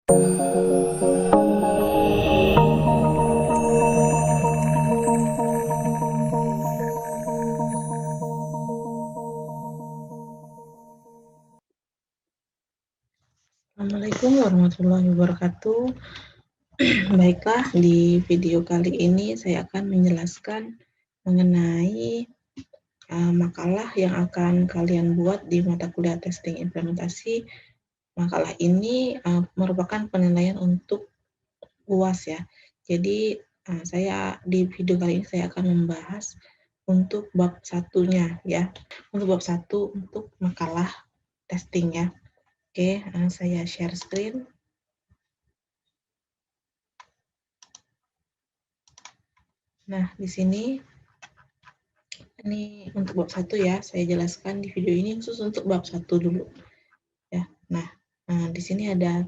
Assalamualaikum warahmatullahi wabarakatuh. Baiklah, di video kali ini saya akan menjelaskan mengenai makalah yang akan kalian buat di mata kuliah testing implementasi. Makalah ini merupakan penilaian untuk UAS ya. Jadi saya di video kali ini saya akan membahas untuk bab satunya ya. Untuk bab 1 untuk makalah testing ya. Oke, saya share screen. Nah, di sini ini untuk bab 1 ya, saya jelaskan di video ini khusus untuk bab 1 dulu. Ya. Nah, di sini ada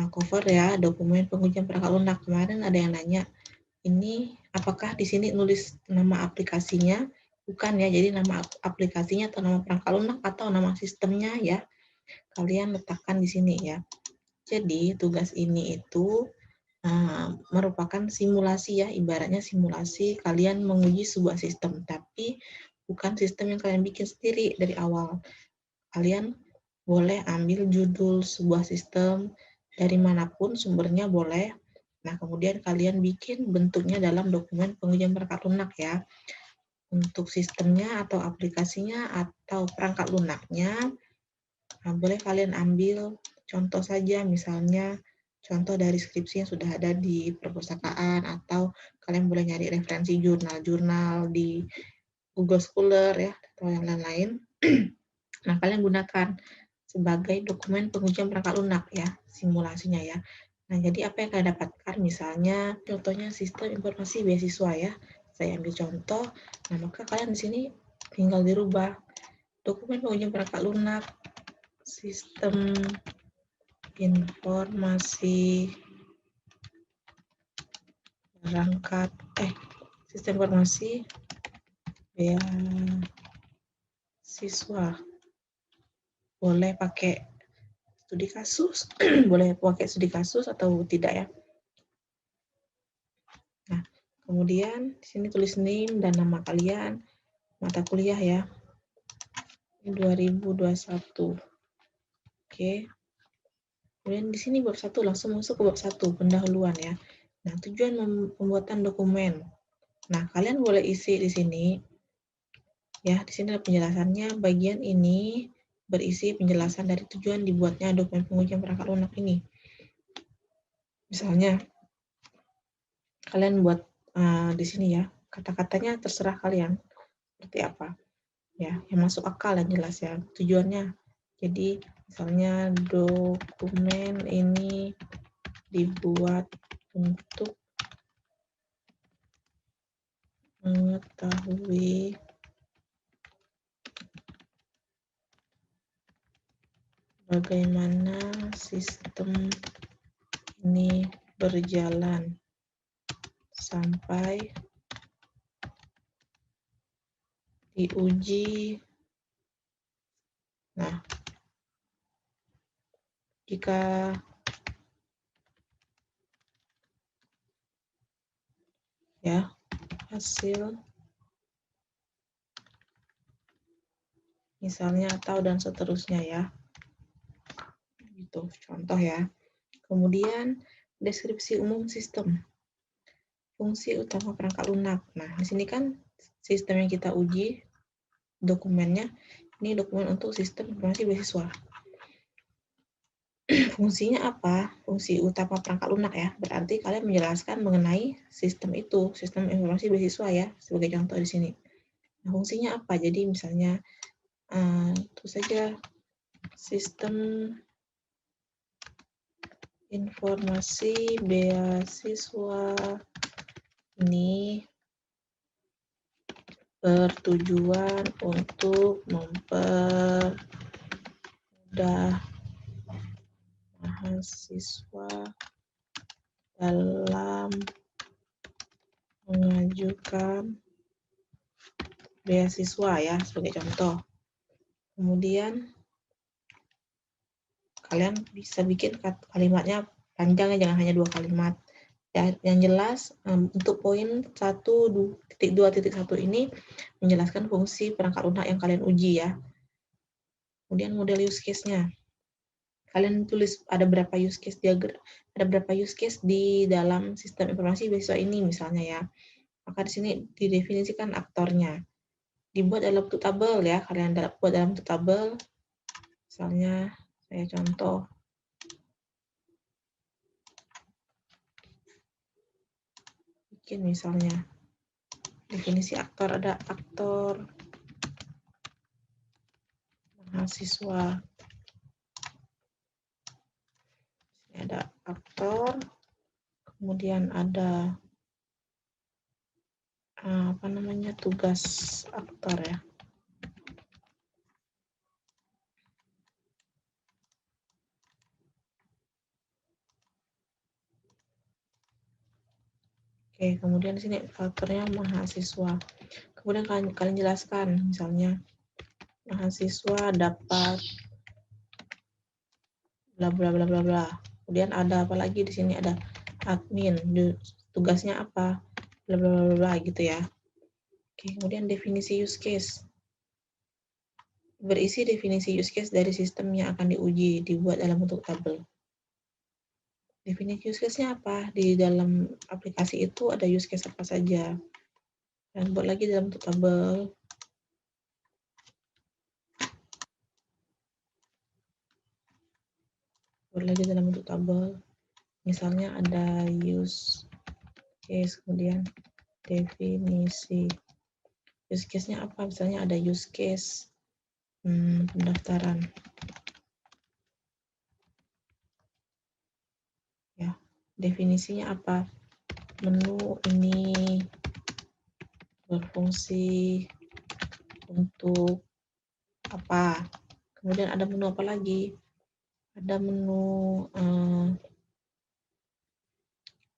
cover ya, dokumen pengujian perangkat lunak. Kemarin ada yang nanya, ini apakah di sini nulis nama aplikasinya? Bukan ya, jadi nama aplikasinya atau nama perangkat lunak atau nama sistemnya ya, kalian letakkan di sini ya. Jadi tugas ini itu merupakan simulasi ya, ibaratnya simulasi kalian menguji sebuah sistem, tapi bukan sistem yang kalian bikin sendiri dari awal. Kalian boleh ambil judul sebuah sistem dari manapun sumbernya boleh. Nah, kemudian kalian bikin bentuknya dalam dokumen pengujian perangkat lunak ya. Untuk sistemnya atau aplikasinya atau perangkat lunaknya, boleh kalian ambil contoh saja, misalnya contoh dari skripsi yang sudah ada di perpustakaan, atau kalian boleh nyari referensi jurnal-jurnal di Google Scholar ya, atau yang lain-lain. Nah, kalian gunakan sebagai dokumen pengujian perangkat lunak ya, simulasinya ya. Nah, jadi apa yang kalian dapatkan? Misalnya, contohnya sistem informasi beasiswa ya. Saya ambil contoh, nah maka kalian di sini tinggal dirubah dokumen pengujian perangkat lunak, sistem informasi perangkat sistem informasi beasiswa. Boleh pakai studi kasus, boleh pakai studi kasus atau tidak ya. Nah, kemudian di sini tulis name dan nama kalian, mata kuliah ya. Ini 2021. Oke. Kemudian di sini bab 1 langsung masuk ke bab 1, pendahuluan ya. Nah, tujuan pembuatan dokumen. Nah, kalian boleh isi di sini. Ya, di sini ada penjelasannya. Bagian ini berisi penjelasan dari tujuan dibuatnya dokumen pengujian perangkat lunak ini. Misalnya, kalian buat di sini ya, kata-katanya terserah kalian seperti apa. Ya, yang masuk akal dan jelas ya tujuannya. Jadi, misalnya dokumen ini dibuat untuk mengetahui bagaimana sistem ini berjalan sampai diuji. Nah, jika ya hasil misalnya atau dan seterusnya ya. Itu contoh ya. Kemudian deskripsi umum sistem. Fungsi utama perangkat lunak. Nah, di sini kan sistem yang kita uji dokumennya, ini dokumen untuk sistem informasi beasiswa. Fungsinya apa? Fungsi utama perangkat lunak ya. Berarti kalian menjelaskan mengenai sistem itu, sistem informasi beasiswa ya, sebagai contoh di sini. Nah, fungsinya apa? Jadi misalnya terus saja sistem informasi beasiswa ini bertujuan untuk mempermudah mahasiswa dalam mengajukan beasiswa ya, sebagai contoh. Kemudian kalian bisa bikin kalimatnya panjang ya, jangan hanya 2 kalimat. Ya, yang jelas untuk poin 1.2.1 ini menjelaskan fungsi perangkat lunak yang kalian uji ya. Kemudian model use case-nya. Kalian tulis ada berapa use case di dalam sistem informasi beasiswa ini misalnya ya. Maka di sini didefinisikan aktornya. Dibuat dalam bentuk tabel ya, kalian buat dalam bentuk tabel. Misalnya saya contoh. Bikin misalnya definisi aktor, ada aktor mahasiswa. Ini ada aktor, kemudian ada tugas aktor ya. Oke, kemudian di sini faktornya mahasiswa. Kemudian kalian jelaskan, misalnya mahasiswa dapat bla bla bla bla bla. Kemudian ada apa lagi di sini, ada admin, tugasnya apa, bla bla bla bla gitu ya. Oke, kemudian definisi use case. Berisi definisi use case dari sistem yang akan diuji, dibuat dalam bentuk tabel. Definisi use case-nya apa? Di dalam aplikasi itu ada use case apa saja. Dan buat lagi dalam bentuk tabel. Buat lagi dalam bentuk tabel. Misalnya ada use case, kemudian definisi. Use case-nya apa? Misalnya ada use case pendaftaran. Ya, definisinya apa? Menu ini berfungsi untuk apa? Kemudian ada menu apa lagi? Ada menu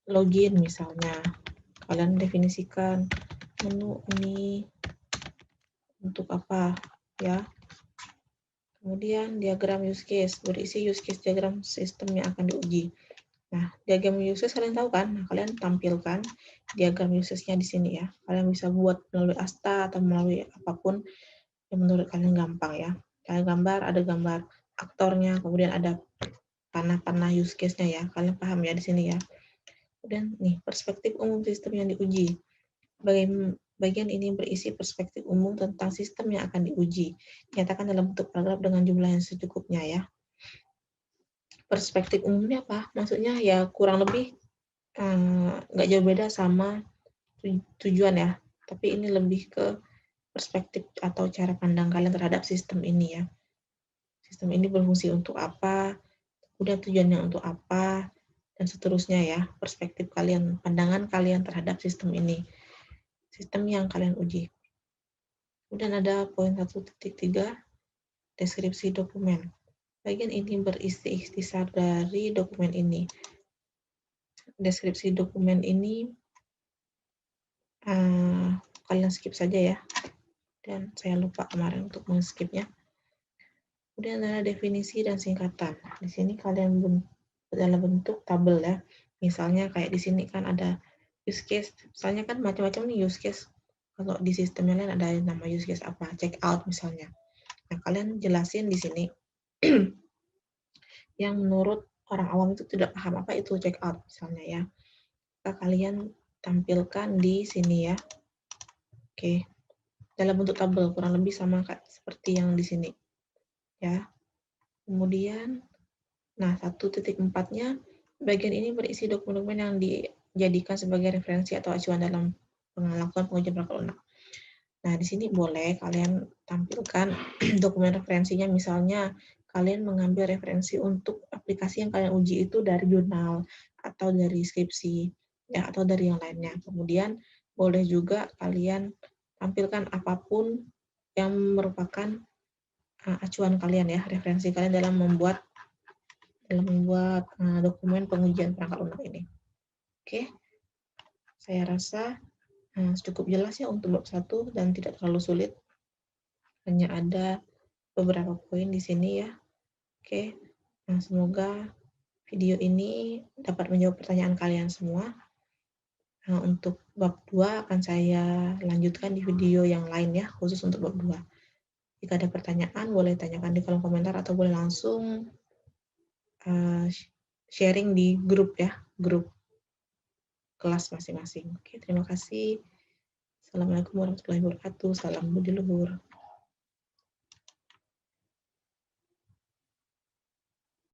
login misalnya. Kalian definisikan menu ini untuk apa ya. Kemudian diagram use case, berisi use case diagram sistem yang akan diuji. Nah, diagram use case kalian tahu kan? Nah, kalian tampilkan diagram use case-nya di sini ya. Kalian bisa buat melalui Asta atau melalui apapun yang menurut kalian gampang ya. Kalian ada gambar aktornya, kemudian ada panah-panah use case-nya ya. Kalian paham ya di sini ya. Kemudian nih, perspektif umum sistem yang diuji. Bagian ini berisi perspektif umum tentang sistem yang akan diuji. Nyatakan dalam bentuk paragraf dengan jumlah yang secukupnya ya. Perspektif umumnya apa? Maksudnya ya kurang lebih nggak jauh beda sama tujuan ya. Tapi ini lebih ke perspektif atau cara pandang kalian terhadap sistem ini ya. Sistem ini berfungsi untuk apa, kemudian tujuannya untuk apa, dan seterusnya ya. Perspektif kalian, pandangan kalian terhadap sistem ini. Sistem yang kalian uji. Kemudian ada poin 1.3, deskripsi dokumen. Bagian ini berisi ikhtisar dari dokumen ini. Deskripsi dokumen ini kalian skip saja ya. Dan saya lupa kemarin untuk men-skipnya. Kemudian ada definisi dan singkatan. Di sini kalian dalam bentuk tabel ya. Misalnya kayak di sini kan ada use case. Misalnya kan macam-macam nih use case. Kalau di sistem yang lain ada nama use case apa? Check out misalnya. Nah, kalian jelasin di sini yang menurut orang awam itu tidak paham apa itu check out misalnya ya. Maka kalian tampilkan di sini ya. Oke. Dalam bentuk tabel kurang lebih sama seperti yang di sini. Ya. Kemudian nah 1.4-nya bagian ini berisi dokumen-dokumen yang dijadikan sebagai referensi atau acuan dalam melakukan pengujian perangkat lunak. Nah, di sini boleh kalian tampilkan dokumen referensinya, misalnya kalian mengambil referensi untuk aplikasi yang kalian uji itu dari jurnal atau dari skripsi ya atau dari yang lainnya. Kemudian boleh juga kalian tampilkan apapun yang merupakan acuan kalian ya, referensi kalian dalam membuat dokumen pengujian perangkat lunak ini. Oke, saya rasa cukup jelas ya untuk bab 1 dan tidak terlalu sulit. Hanya ada beberapa poin di sini ya. Oke, Nah, semoga video ini dapat menjawab pertanyaan kalian semua. Nah, untuk bab 2 akan saya lanjutkan di video yang lain ya, khusus untuk bab 2. Jika ada pertanyaan, boleh tanyakan di kolom komentar atau boleh langsung sharing di grup ya, grup kelas masing-masing. Oke, terima kasih. Assalamualaikum warahmatullahi wabarakatuh. Salam budi luhur.